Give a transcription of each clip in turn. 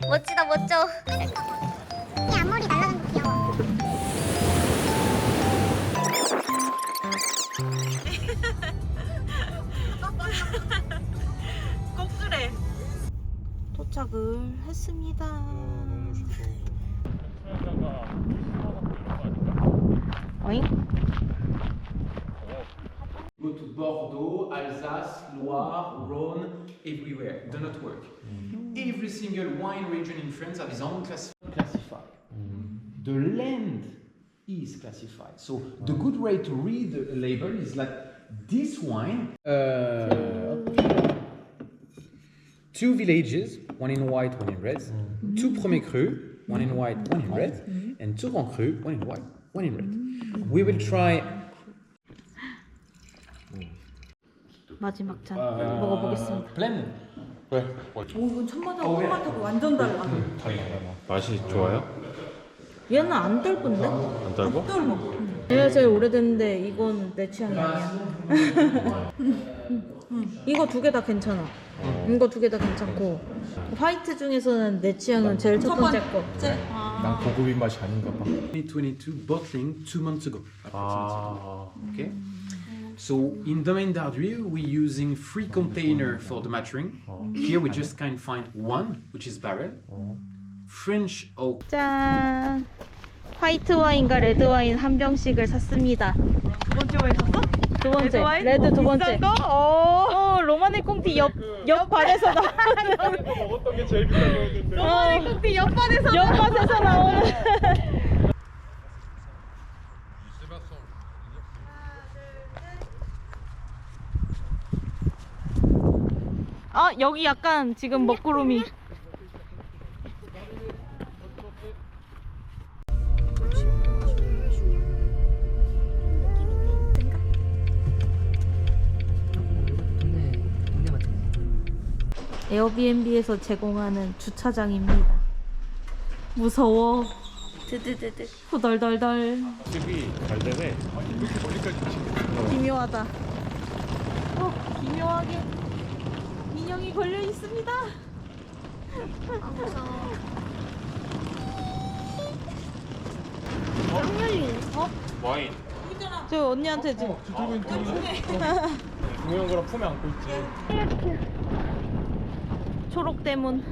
멋지다 멋져. 이 앞머리 날라가는 거 귀여워. 꼭 그래. 도착을 했습니다. 너무 좋다. 어잉? Go to Bordeaux, Alsace, Loire, Rhône, everywhere. Do not work. Every single wine region in France have its own classified. The land is classified. So the good way to read the label is like this wine. Two villages, one in white, one in red. Two premiers crus, one in white, one in red, and two grands crus, one in white, one in red. We will try. 마지막 잔 먹어보겠습니다. Plain. 왜? 오, 이건 천마다고 토마토가 완전 달라. 맛이 좋아요? 얘는 안 떫은데? 안 달고? 떫어. 얘가 제일 오래됐는데 이건 내 취향이 아니야. 이거 두 개 다 괜찮아. 이거 두 개 다 괜찮고 화이트 중에서는 내 취향은 제일 첫 번째 거. 난 고급인 맛이 아닌가 봐. 2022 bottling 2 months ago. 아. Okay. So in Domaine d'Arduil, we're using 3 containers for the maturing. Here we just can find one, which is barrel. French oak. 짠. 화이트 와인과 레드 와인 한 병씩을 샀습니다. 두 번째 와인 샀어? 두 번째. 레드 와인? 레드 두 번째. 비싼 거? 로마네 꽁티 옆 반에서 나오는. 먹었던 게 제일 비싼 거였는데. 로마네 꽁티 옆반에서 옆반에서 나오는. 여기 약간 지금 먹구름이. 에어비앤비에서 제공하는 주차장입니다. 무서워. 드드드드. 후덜덜덜. 집이 잘 되네. 이렇게 멀리까지 치고. 기묘하다. 기묘하게 인형이 걸려 있습니다. 아 무서워. 와인. 저 언니한테 지금 들고 있는데. 중요한 거랑 품에 안고 있지. 초록 대문.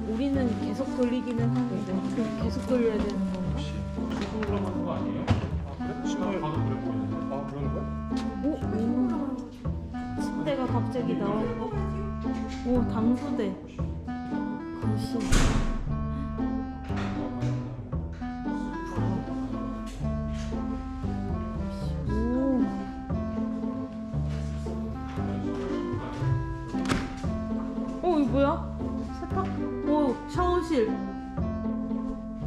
우리는 계속 돌리기는 하는데 계속 돌려야 되는 건가? 올라가는 거 아니에요? 그래? 시간을 봐도 그래 보이는데. 그러는 거야? 오, 침대가 갑자기 나왔고, 오, 당수대, 거실. 오, 이거 뭐야? 세탁? 오, 샤워실.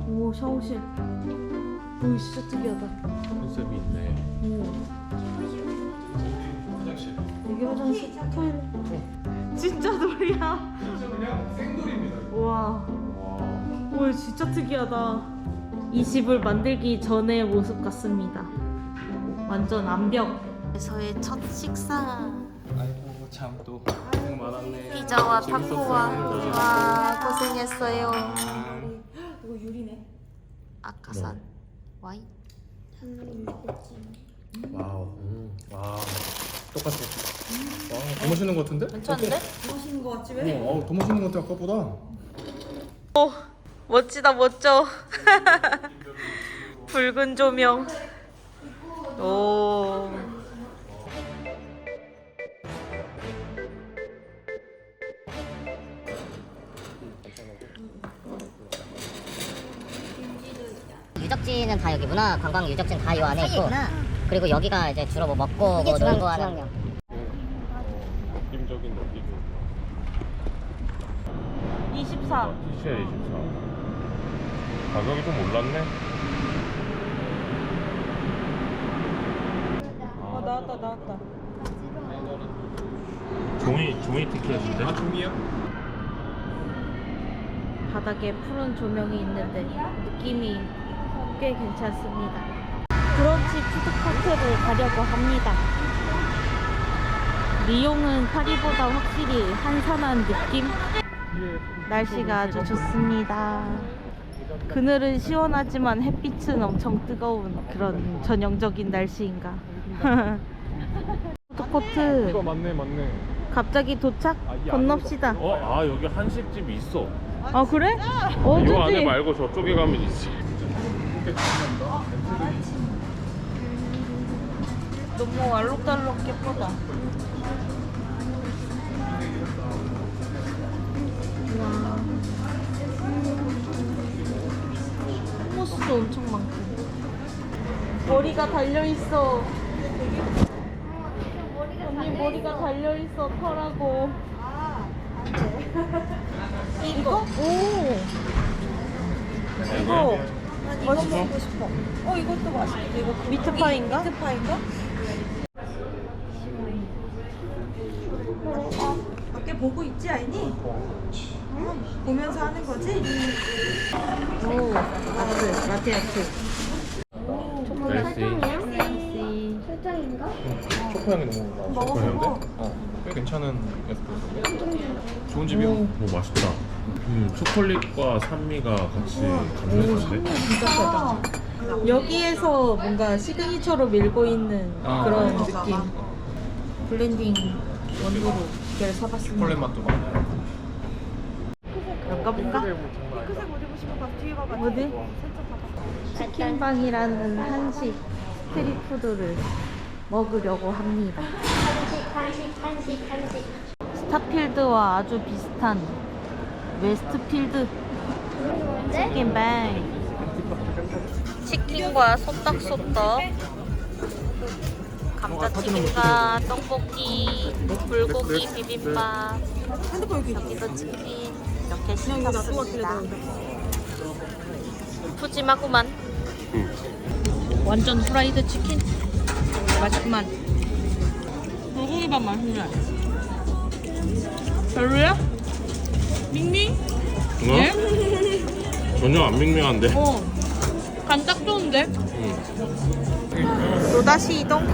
오, 샤워실. 오, 진짜 특이하다. 컨셉이 있네. 오. 화장실. 여기 화장실 토일렛. 진짜 돌이야. 진짜 그냥 생돌입니다. 우와. 와. 오, 진짜 특이하다. 이 집을 만들기 전의 모습 같습니다. 완전 암벽에서의 첫 식사. 아이고 참 또 고생 많았네. 피자와 타코와 와 고생했어요. 이거 유리네. 아까 산 와인. 와우. 와. 똑같아. 와, 더 멋있는 것 같은데? 괜찮은데? 멋있는 거 같지 왜? 더 멋있는 것 같아 아까보다. 오, 멋지다 멋져. 붉은 조명. 오. 유적지는 다 여기 문화 관광 유적지는 다 이 안에 있고 그리고 여기가 이제 주로 뭐 먹고 뭐 놀고 하는 느낌적인 느낌. 24. 티시에 24. 가격이 좀 올랐네. 나왔다. 종이 티켓인데? 아, 종이야? 바닥에 푸른 조명이 있는데 느낌이 꽤 괜찮습니다. 브런치 푸드코트를 가려고 합니다. 리옹은 파리보다 확실히 한산한 느낌? 날씨가 아주 좋습니다. 그늘은 시원하지만 햇빛은 엄청 뜨거운 그런 전형적인 날씨인가. 푸드코트 이거 맞네. 갑자기 도착? 건넙시다. 여기 한식집이 있어. 아 그래? 이 안에 어쩐지. 말고 저쪽에 가면 있지. 너무 알록달록 예쁘다. 와. 호스도 엄청 많고. 머리가 달려있어. 언니 머리가 달려있어. 털하고. 이거? 오. 이거. 맛있어. 먹고 싶어. 이것도 맛있겠다. 이거 미트파이인가? 미트파이인가? 밖에 보고 있지 않니? 보면서 하는 거지? 오. 아트. 라떼 아트. 멜시. 설정인가? 초코향이 너무 먹어보고. 꽤 괜찮은 에스프레소. 좋은 집이야. 오, 맛있다. 초콜릿과 산미가 같이 감면인데. 여기에서 뭔가 시그니처로 밀고 있는 그런 느낌. 블렌딩 원두로 이걸 사봤습니다. 초콜릿 맛도 많아요. 가볼까? 핑크색 옷 입고 싶은 거 뒤에 봐봐. 어디? 치킨방이라는 한식 스트리트푸드를 먹으려고 합니다. 한식. 스타필드와 아주 비슷한 웨스트필드 치킨방. 치킨과 소떡소떡, 감자튀김과 떡볶이, 불고기 비빔밥, 여기도 치킨 이렇게 시켰습니다. 푸짐하구만. 완전 프라이드 치킨 맛있구만. 불고기밥 맛있네. 별로야? 밍밍? 전혀 안 밍밍한데. 간 딱 좋은데? 또다시 이동.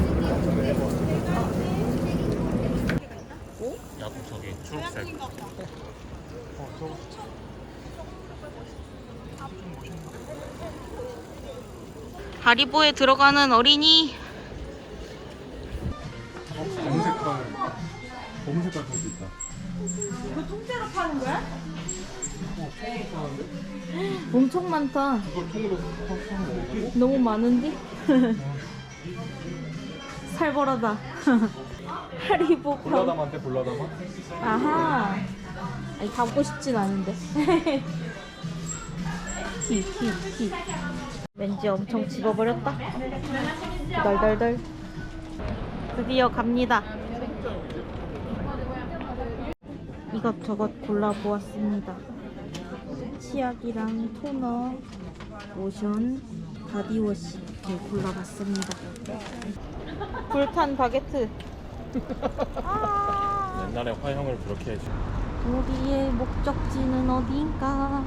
야구 저기 초록색. 하리보에 들어가는 어린이. 검은색깔 것도 있다. 이거 통째로 파는 거야? 엄청 많다. 이걸 통으로 먹어? 너무 많은데? 살벌하다. 하리보 편. 볼라담한테 볼라담아? 아하. 아니 담고 싶진 않은데. 히. 왠지 엄청 집어버렸다. 덜덜덜. 드디어 갑니다. 이것저것 골라보았습니다. 치약이랑 토너, 로션, 바디워시 이렇게 골라봤습니다. 불탄 바게트. 옛날에 화형을 그렇게 해지. 우리의 목적지는 어딘가?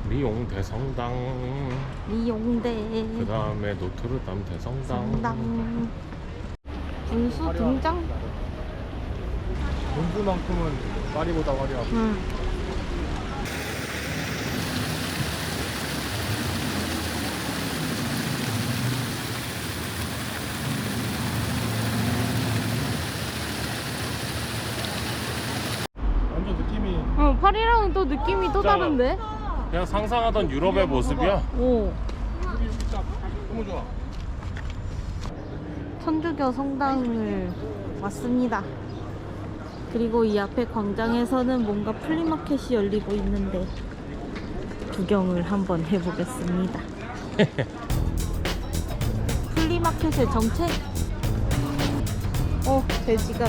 리옹 대성당. 리옹대 그 다음에 노트르담 대성당. 성당. 분수 등장? 본수만큼은 파리보다 화려하고. 응. 완전 느낌이 파리랑은 또 느낌이 또 진짜. 다른데? 그냥 상상하던 유럽의 모습이야. 오. 너무 좋아. 천주교 성당을 왔습니다. 그리고 이 앞에 광장에서는 뭔가 플리마켓이 열리고 있는데 구경을 한번 해보겠습니다. 슈퍼마켓의 정체? 돼지가.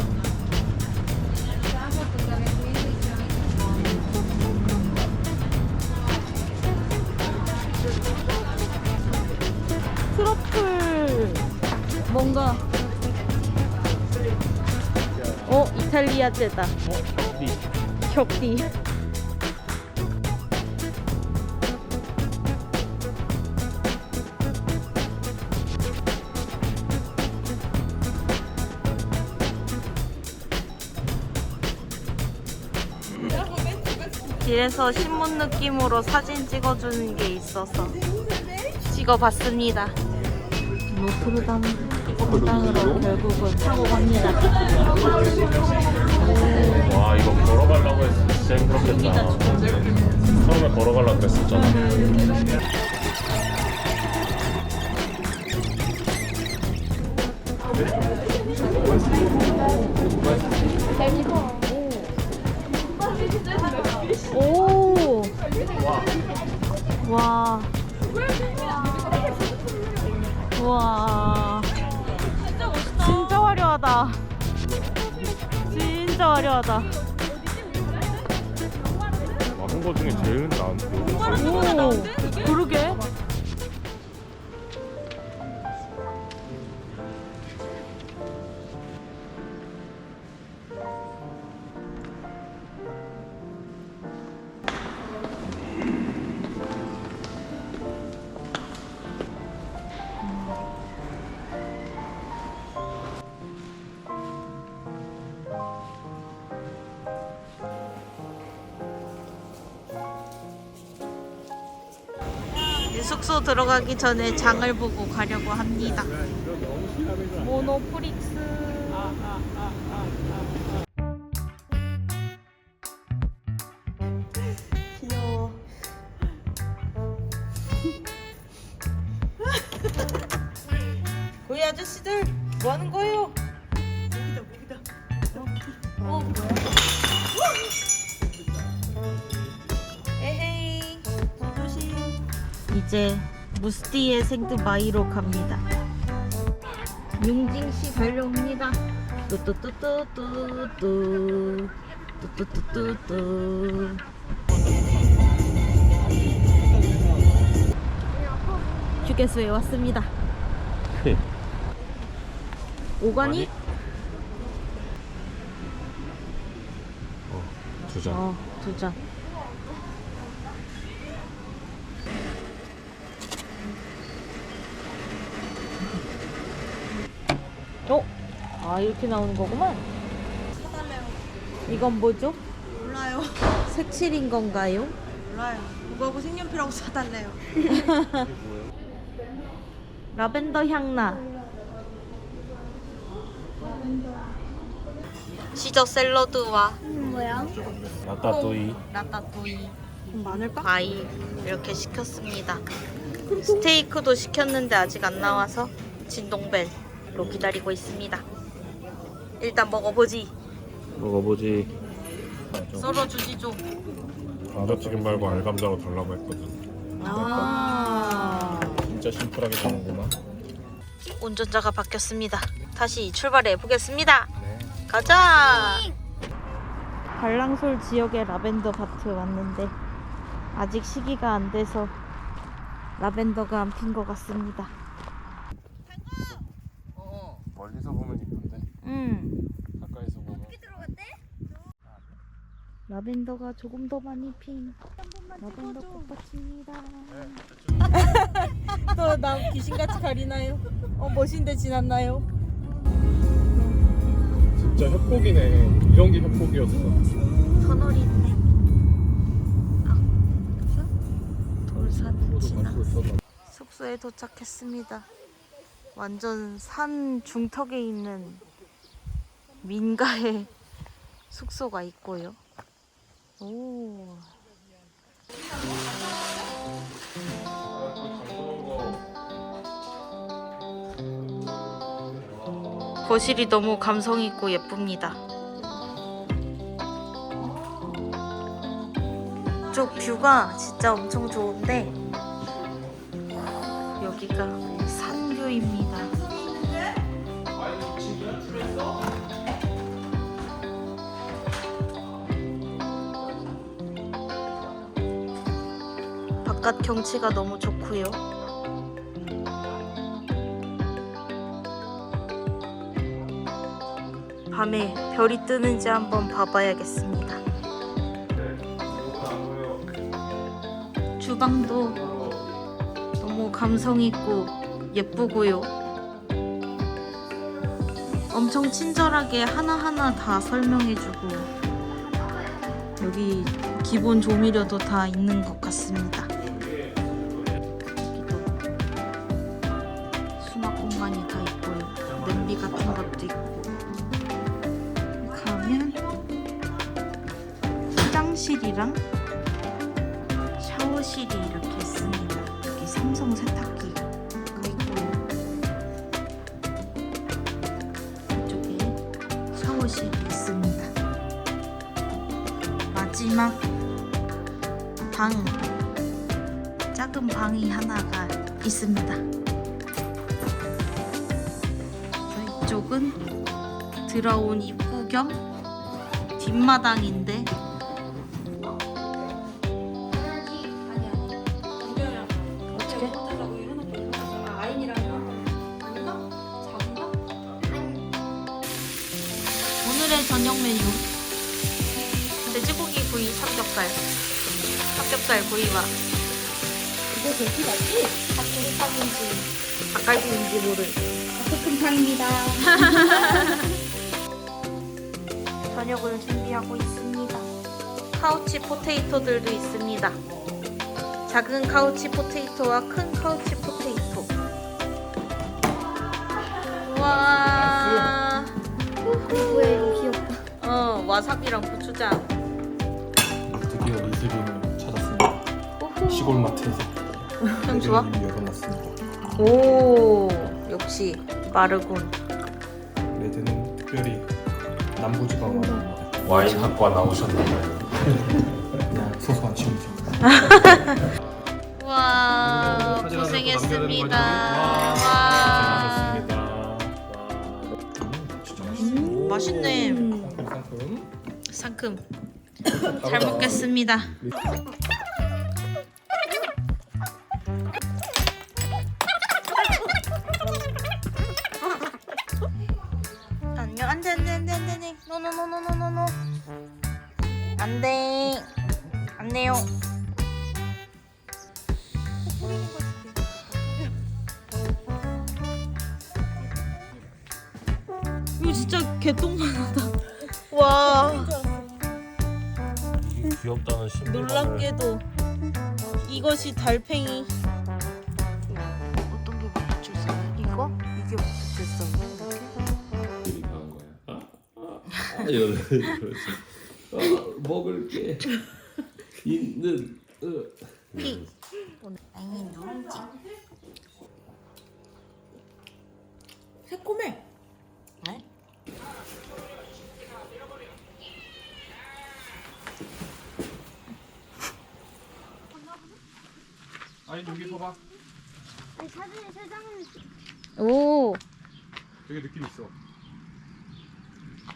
트러플 뭔가 이탈리아제다. 격디. 길에서 신문 느낌으로 사진 찍어주는 게 있어서 찍어봤습니다. 노트르담 성당으로 결국은 타고 갑니다. 와 이거 걸어가려고 했으면 진짜 힘들었겠다. 처음에 걸어가려고 그랬었잖아. 오! 와. 와. 진짜 화려하다. 진짜 화려하다. 막은 거 중에 제일 나은 오, 그러게. 숙소 들어가기 전에 장을 보고 가려고 합니다. 모노프릭스. 귀여워. 거기 아저씨들 뭐 하는 거예요? 에헤이. 조심. 이제 무스티의 생드바이로 갑니다. 융징씨 달려옵니다. 뚜뚜뚜뚜뚜뚜 뚜뚜뚜뚜뚜. 휴게소에 왔습니다. 오가니? 두 잔. 2잔. 이렇게 나오는 거구만. 사달래요. 이건 뭐죠? 몰라요. 색칠인 건가요? 몰라요. 그거하고 색연필하고 사달래요. 라벤더 향나. 시저 샐러드와 뭐야? 라따뚜이. 라따뚜이, 마늘빵? 과일 이렇게 시켰습니다. 스테이크도 시켰는데 아직 안 나와서 진동벨로 기다리고 있습니다. 일단 먹어보지. 먹어보지. 썰어주지 좀. 감자튀김 말고 알감자로 달라고 했거든. 진짜 심플하게 되는구나. 운전자가 바뀌었습니다. 다시 출발해 보겠습니다. 가자. 발랑솔 지역의 라벤더 밭에 왔는데 아직 시기가 안 돼서 라벤더가 안 핀 것 같습니다. 멀리서 보면 이쁜데 가까이서 보면. 라벤더가 조금 더 많이 핀 라벤더 꽃밭입니다. 또 나 귀신같이 가리나요? 멋인데 지났나요? 진짜 협곡이네. 이런 게 협곡이었어. 터널이 있네. 돌산 지나. 숙소에 도착했습니다. 완전 산 중턱에 있는 민가에 숙소가 있고요. 오. 거실이 너무 감성 있고 예쁩니다. 이쪽 뷰가 진짜 엄청 좋은데 여기가 산뷰입니다. 바깥 경치가 너무 좋고요. 밤에 별이 뜨는지 한번 봐봐야겠습니다. 주방도 너무 감성 있고 예쁘고요. 엄청 친절하게 하나하나 다 설명해주고 여기 기본 조미료도 다 있는 것 같습니다. 여기도 수납 공간이 다 있고요. 냄비 같은 것도 있고. 가면 화장실이랑 샤워실이 이렇게 있습니다. 여기 삼성 세탁기가 있고요. 이쪽에 샤워실이 있습니다. 마지막 방, 작은 방이 하나가 있습니다. 이쪽은 들어온 입구 겸 뒷마당인데 어떻게? 오늘의 저녁 메뉴 돼지고기 구이 삼겹살 구이와 이거 돼지 맞지? 닭도리탕인지 닭갈비인지 모를 닭볶음탕입니다. 저녁을 준비하고 있습니다. 카우치 포테이토들도 있습니다. 작은 카우치 포테이토와 큰 카우치 포테이토. 와. 뭐야 이거 귀엽다. 와사비랑 고추장. 드디어 리슬비를 찾았습니다. 시골 마트에서. 형 좋아? 이미 열어놨습니다. 오, 역시 마르곤. 레드는 특별히 남부지방 와인입니다. 와인 학과 나오셨나봐요. 그냥 소소한 취미죠. 와, 고생했습니다. 와. 진짜 맛있어. 맛있네. 상큼. 잘 먹겠습니다. 안녕. 안돼 안돼 안돼 안돼. 노노노노노노노. 안돼. 안돼요. 이거 진짜 개똥만하다. 와. 귀엽다는 신비감을 놀랍게도 이것이 달팽이. 어떤 게 먹칠성? 이거? 이게 먹칠성. 되게 강한 거야. 이러면서 먹을 게 있는. 피. 아니 누룽지. 새콤해. 네? 아니 여기 서봐. 아니 사진에 세 장은 오. 되게 느낌 있어.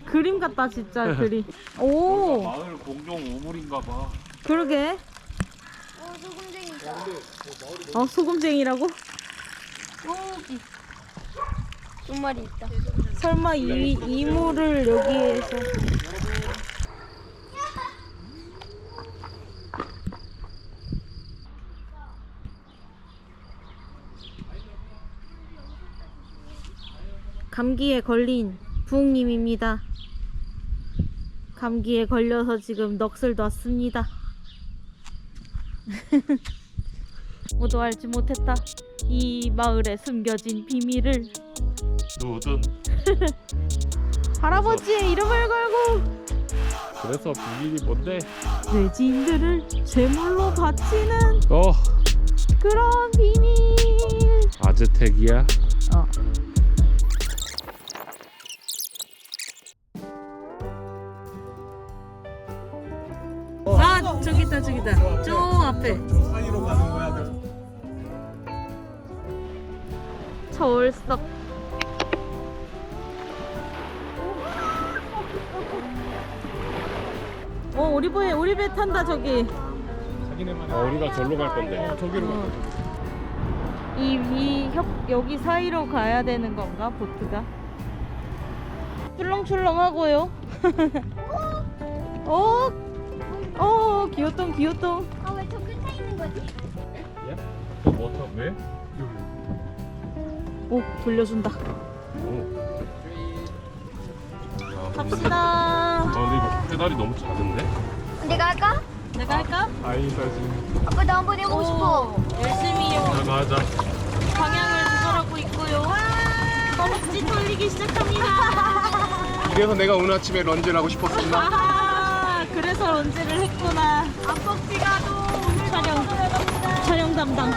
그림 같다 진짜 그림. 오. 마을 공동 우물인가 봐. 그러게. 소금쟁이다. 소금쟁이라고? 여기 두 마리 있다. 설마 이모를 여기에서. 감기에 걸린 부흥님입니다. 감기에 걸려서 지금 넋을 놨습니다. 모두 알지 못했다. 이 마을에 숨겨진 비밀을. 누든. 할아버지의 이름을 걸고 그래서 비밀이 뭔데? 외지인들을 제물로 바치는 너 그런 비밀. 아즈텍이야? 아 저기다 저 앞에 사이로 가는 거야. 서울석. 오리배 탄다 저기. 자기네만 우리가 절로 갈 건데. 저기로 갈 거야. 여기 사이로 가야 되는 건가, 보트가? 출렁출렁하고요. 귀요똥, 귀요똥. 아, 왜 저 끝에 있는 거지? 뭐 왜? 오, 돌려준다. 갑시다. 근데 이거 페달이 너무 작은데? 내가 할까? 내가 할까? 아이 사진. 아빠 나 한번 해보고 싶어. 열심히 나가 하자. 방향을 조절하고 있고요. 허벅지 돌리기 시작합니다. 그래서 내가 오늘 아침에 런지를 하고 싶었었나? 아하, 그래서 런지를 했구나. 앞벅지가 또 오늘 촬영 담당.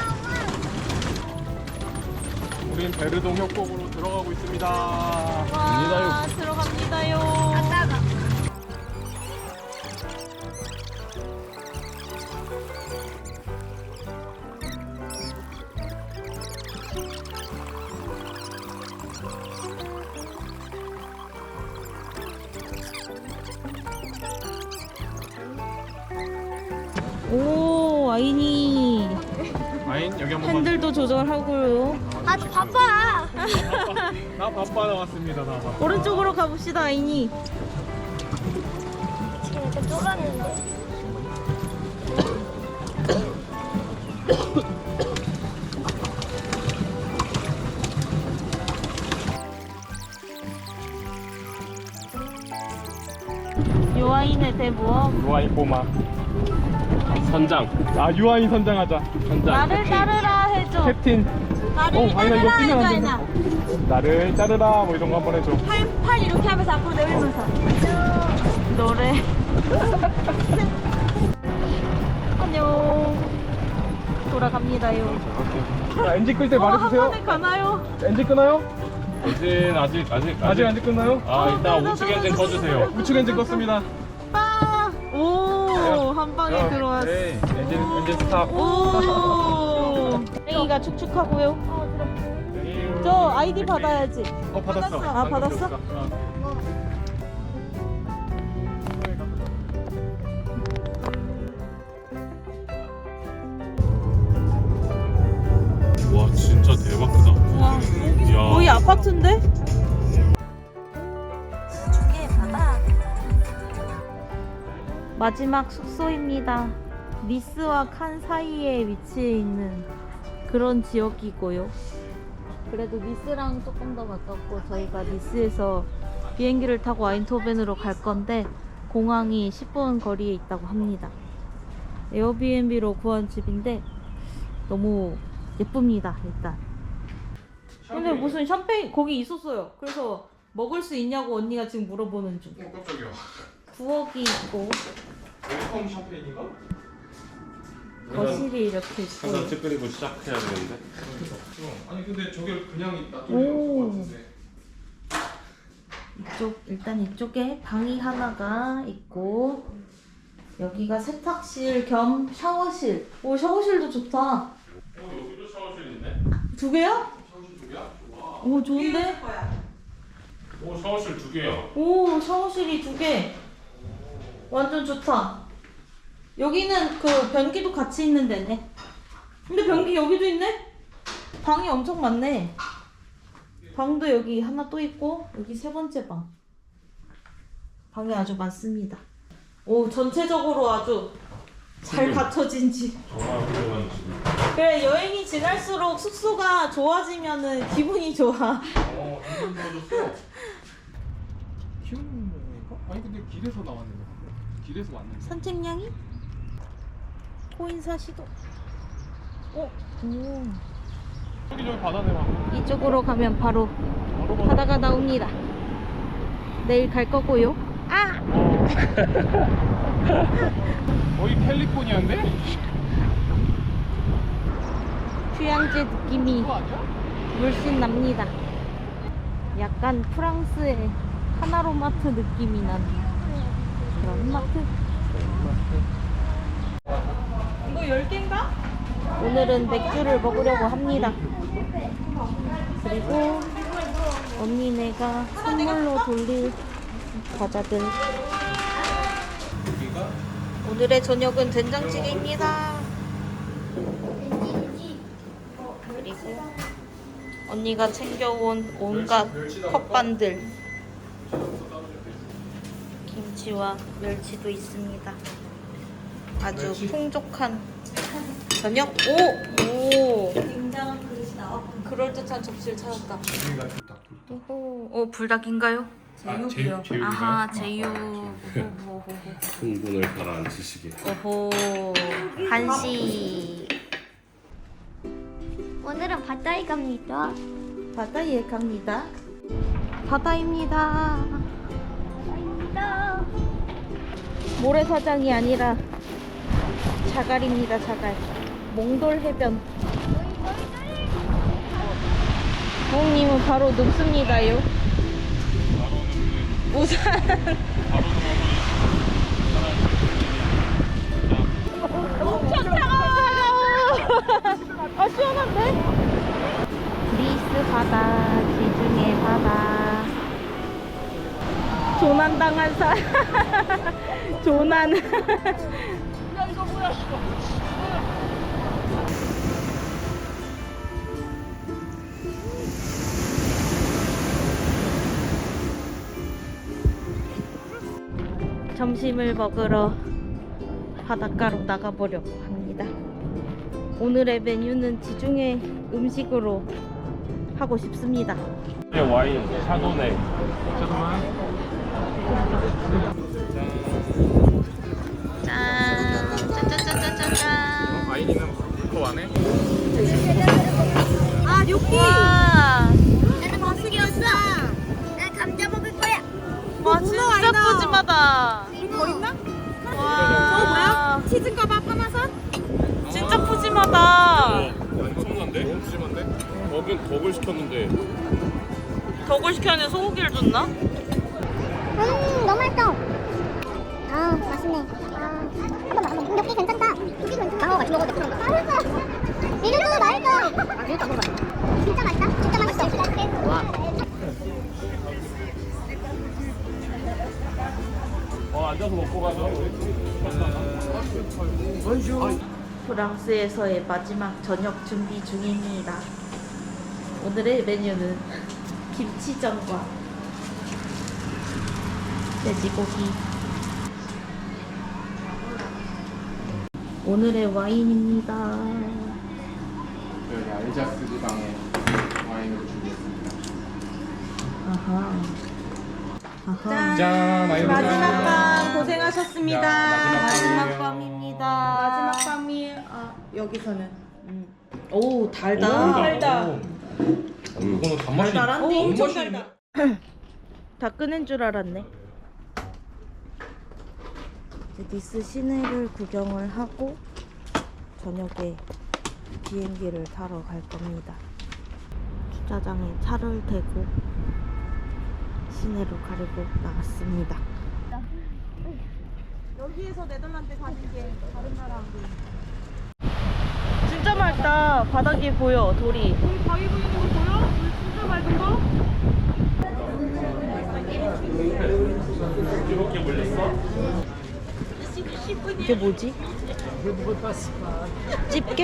우린 베르동 협곡으로 들어가고 있습니다. 와, 들어갑니다요. 아빠가. 오, 아이니. 아인 여기 한번 봐. 핸들도 조절하고요. 아, 바빠. 나 바빠 나왔습니다. 나 바빠. 오른쪽으로 가봅시다, 아이니. 지금 약간 쫄았는데. 요아인의 대모험. 유아인 꼬마. 선장. 아 유아인 선장하자. 선장. 나를 따르라 해줘. 캡틴. 나를 아이나 이거 따르라 뛰면 해줘, 안 아이나. 돼. 나를 따르라 뭐 이런 거 한번 해줘. 팔 이렇게 하면서 앞으로 내밀면서. 노래. 안녕. 돌아갑니다요. 자, 엔진 끌 때 한 말해주세요. 번에 가나요? 엔진 끄나요? 엔진 아직 아직 끝나요? 일단 우측 엔진 꺼주세요. 우측 엔진 껐습니다. 빠! 오, 한 방에 들어왔어. 네, 엔진 스탑. 오. 땡이가 축축하고요. 저 아이디 받아야지. 받았어. 아, 받았어? 와 진짜 대박 크다. 와, 이야. 거의 아파트인데? 마지막 숙소입니다. 니스와 칸 사이에 위치해 있는 그런 지역이고요. 그래도 니스랑 조금 더 가깝고 저희가 니스에서 비행기를 타고 아인토벤으로 갈 건데 공항이 10분 거리에 있다고 합니다. 에어비앤비로 구한 집인데 너무 예쁩니다. 일단 근데 무슨 샴페인 거기 있었어요. 그래서 먹을 수 있냐고 언니가 지금 물어보는 중. 깜짝이야. 부엌이 있고 웰컴 샴페인인가? 거실이 이렇게 있고 하나 찌끄리고 시작해야 되는데. 아니 근데 저게 그냥 놔두면 오. 될것 같은데. 일단 이쪽에 방이 하나가 있고 여기가 세탁실 겸 샤워실. 오, 샤워실도 좋다. 여기도 샤워실 있네. 두 개야? 샤워실 두 개야? 와. 오, 좋은데? 오 샤워실 2개야. 오, 샤워실이 두 개. 완전 좋다. 여기는 그 변기도 같이 있는 데네. 근데 변기 여기도 있네? 방이 엄청 많네. 방도 여기 하나 또 있고 여기 세 번째 방. 방이 아주 많습니다. 오, 전체적으로 아주 잘 갖춰진 집. 정말 훌륭한 집. 그래, 여행이 지날수록 숙소가 좋아지면은 기분이 좋아. 엔진 넣어줬어. 키우는 건가? 아니 근데 길에서 나왔는데. 길에서 왔는데. 산책량이? 코인사 시도. 오. 저기 바다네 와. 이쪽으로 가면 바로 바로 바다가 나옵니다. 내일 갈 거고요. 아! 거의 캘리포니아인데? 휴양지 느낌이 그거 아니야? 물씬 납니다. 약간 프랑스의 하나로마트 느낌이 나는 그런 마트. 이거 10개인가? 오늘은 맥주를 먹으려고 합니다. 그리고 언니네가 선물로 돌릴 과자들. 오늘의 저녁은 된장찌개입니다. 그리고 언니가 챙겨온 온갖 컵반들. 김치와 멸치도 있습니다. 아주 풍족한 저녁. 오! 굉장한 그릇이 나왔군. 그럴듯한 접시를 찾았다. 우리가 딱 오호. 불닭인가요? 제육이요. 아하, 제육. 흥분을 가라앉히시게. 오호. 한식. 오늘은 바다에 갑니다. 바다에 갑니다. 바다입니다. 갑니다. 모래사장이 아니라 자갈입니다. 자갈. 몽돌 해변. 부모님은 바로 눕습니다요. 우산. 엄청 차가워. 아 시원한데? 그리스 바다, 지중해 바다. 조난당한 사람. 조난. 점심을 먹으러 바닷가로 나가보려고 합니다. 오늘의 메뉴는 지중해 음식으로 하고 싶습니다. 와인, 샤도네. 짠! 짠짠짠짠짠! 와인이는 더 안에? 아, 요끼! 와! 나는 머슬이었어. 난 감자 먹을 거야. 와 진짜 푸짐하다. 더 있나? 와. 뭐야? 치즈인가봐, 파마산? 진짜 푸짐하다. 엄청난데? 너무 푸짐한데? 먹은 덕을 시켰는데. 덕을 시켰는데 소고기를 줬나? 너무 맛있어. 아, 맛있네. 한번 여기 괜찮다. 여기 괜찮다. 방어 같이 먹어도 그런 거. 맛있어. 이것도 맛있어. 아, 이것도 안 먹어봐. 진짜 맛있다. 진짜 맛있어. 와. 앉아서 먹고 가자. 프랑스에서의 마지막 저녁 준비 중입니다. 오늘의 메뉴는 김치전과 돼지고기. 오늘의 와인입니다. 여기 알자스 지방의 와인으로 준비했습니다. 아하. 짠! 마지막 밤 고생하셨습니다. 마지막 밤입니다. 마지막 밤이 여기서는 오 달다. 달다. 이거는 단맛이 달달한데 너무 엄청 맛있네. 달다. 다 꺼낸 줄 알았네. 이제 니스 시내를 구경을 하고 저녁에 비행기를 타러 갈 겁니다. 주차장에 차를 대고 시내로 가려고 나갔습니다. 여기에서 네덜란드 가는 게 다른 나라 안 보이네. 진짜 맑다. 바닥이 보여, 돌이. 여기 바위 보이는 거 보여? 물 진짜 맑은 거? 이렇게 물렸어? 이게 뭐지? 집게?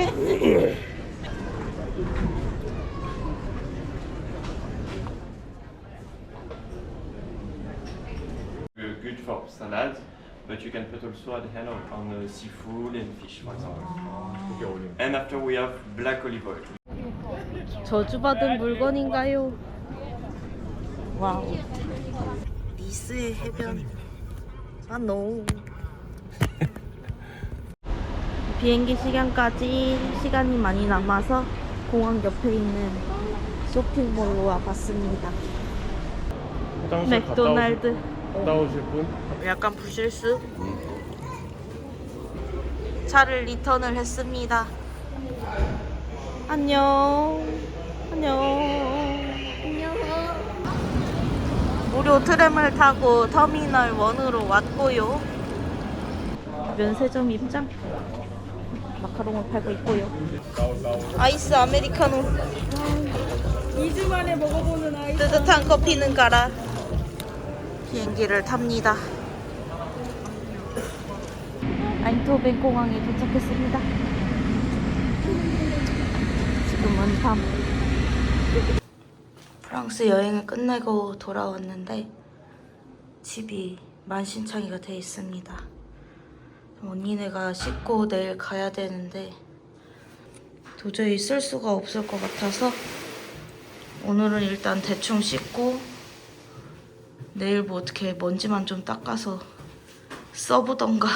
Good for salad, but you can put also add hand on seafood and fish, for example. And after we have black olive oil. 저주받은 물건인가요? 와우. 니스의 해변. 아, 노. 비행기 시간까지 시간이 많이 남아서 공항 옆에 있는 쇼핑몰로 와봤습니다. 맥도날드. 갔다 오실 분? 약간 부실수. 차를 리턴을 했습니다. 안녕. 안녕. 무료 트램을 타고 터미널 1으로 왔고요. 면세점 입장. 마카롱을 팔고 있고요. 아이스 아메리카노. 2주 만에 먹어보는 아이. 뜨뜻한 커피는 가라. 비행기를 탑니다. 아인토벤 공항에 도착했습니다. 지금은 밤. 프랑스 여행을 끝내고 돌아왔는데 집이 만신창이가 돼 있습니다. 언니네가 씻고 내일 가야 되는데 도저히 쓸 수가 없을 것 같아서 오늘은 일단 대충 씻고 내일 뭐 어떻게 먼지만 좀 닦아서 써보던가.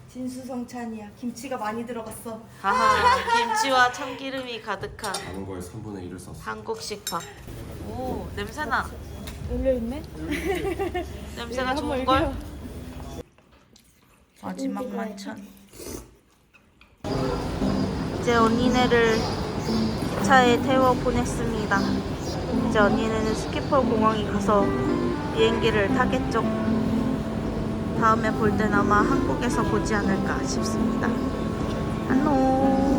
진수성찬이야. 김치가 많이 들어갔어. 하하, 김치와 참기름이 가득한 남은 거에 3분의 1을 썼어. 한국식 밥. 오, 냄새나. 열려있네? 냄새가 좋은걸? 마지막 만찬. 이제 언니네를 기차에 태워 보냈습니다. 이제 언니네는 스키폴 공항에 가서 비행기를 타겠죠. 다음에 볼 땐 아마 한국에서 보지 않을까 싶습니다. 안녕.